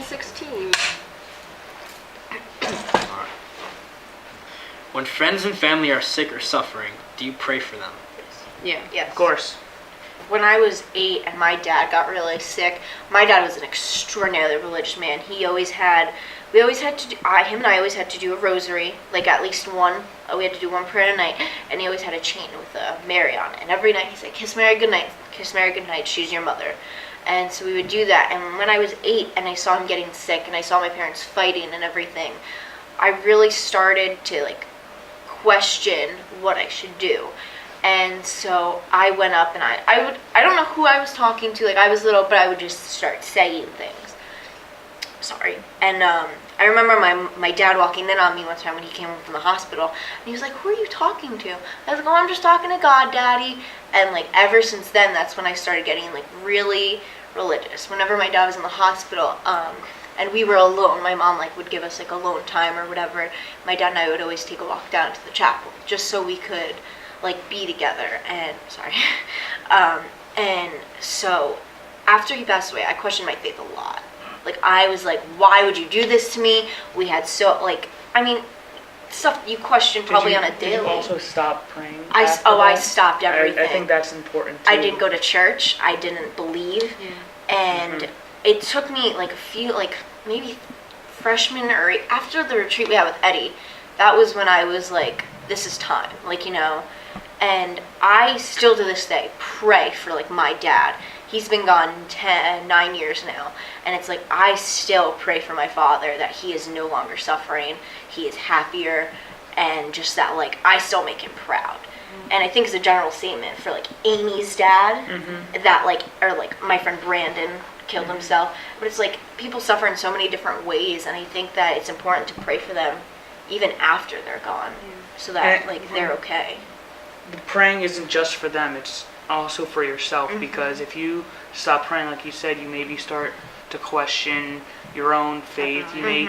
16. Alright. When friends and family are sick or suffering, do you pray for them? Yeah. Yes. Of course. When I was 8 and my dad got really sick, my dad was an extraordinarily religious man. We always had to do, him and I always had to do a rosary, like at least one. We had to do one prayer a night, and he always had a chain with a Mary on it. And every night he said, "Kiss Mary goodnight, kiss Mary goodnight, she's your mother." And so we would do that. And when I was 8 and I saw him getting sick and I saw my parents fighting and everything, I really started to like question what I should do. And so I went up and I don't know who I was talking to, like I was little, but I would just start saying things. Sorry. And I remember my dad walking in on me one time when he came home from the hospital, and he was like, "Who are you talking to?" I was like, "Oh, I'm just talking to God, Daddy." And like ever since then, that's when I started getting like really religious. Whenever my dad was in the hospital, and we were alone, my mom like would give us like alone time or whatever. My dad and I would always take a walk down to the chapel just so we could like be together. And sorry. And so after he passed away, I questioned my faith a lot. Like I was like, why would you do this to me? We had so like, I mean, stuff you question probably on a daily. Did you also stop praying? I stopped everything. I think that's important too. I didn't go to church. I didn't believe. And it took me like a few, like maybe freshman or after the retreat we had with Eddie, that was when I was like, this is time, like, you know. And I still to this day pray for like my dad. He's been gone 9 years now, and it's like I still pray for my father that he is no longer suffering, he is happier, and just that like I still make him proud. And I think it's a general statement for like Amy's dad, that like, or like my friend Brandon killed himself, but it's like people suffer in so many different ways, and I think that it's important to pray for them even after they're gone, so that like they're okay. The praying isn't just for them, it's also for yourself, because if you stop praying, like you said, you maybe start to question your own faith. You may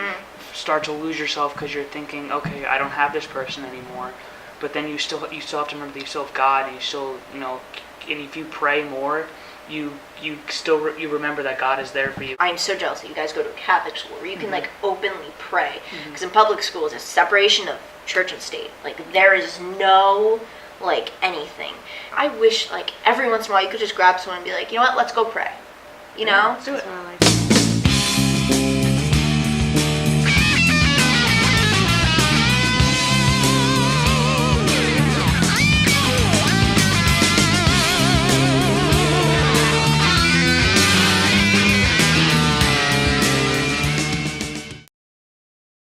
start to lose yourself because you're thinking, okay, I don't have this person anymore. But then you still have to remember that you still have God, and you still, you know, and if you pray more, you remember that God is there for you. I'm so jealous that you guys go to a Catholic school where you can like openly pray, because in public schools it's separation of church and state. Like there is no like anything. I wish like every once in a while you could just grab someone and be like, you know what, let's go pray. You know? Let's do it. That's what I like.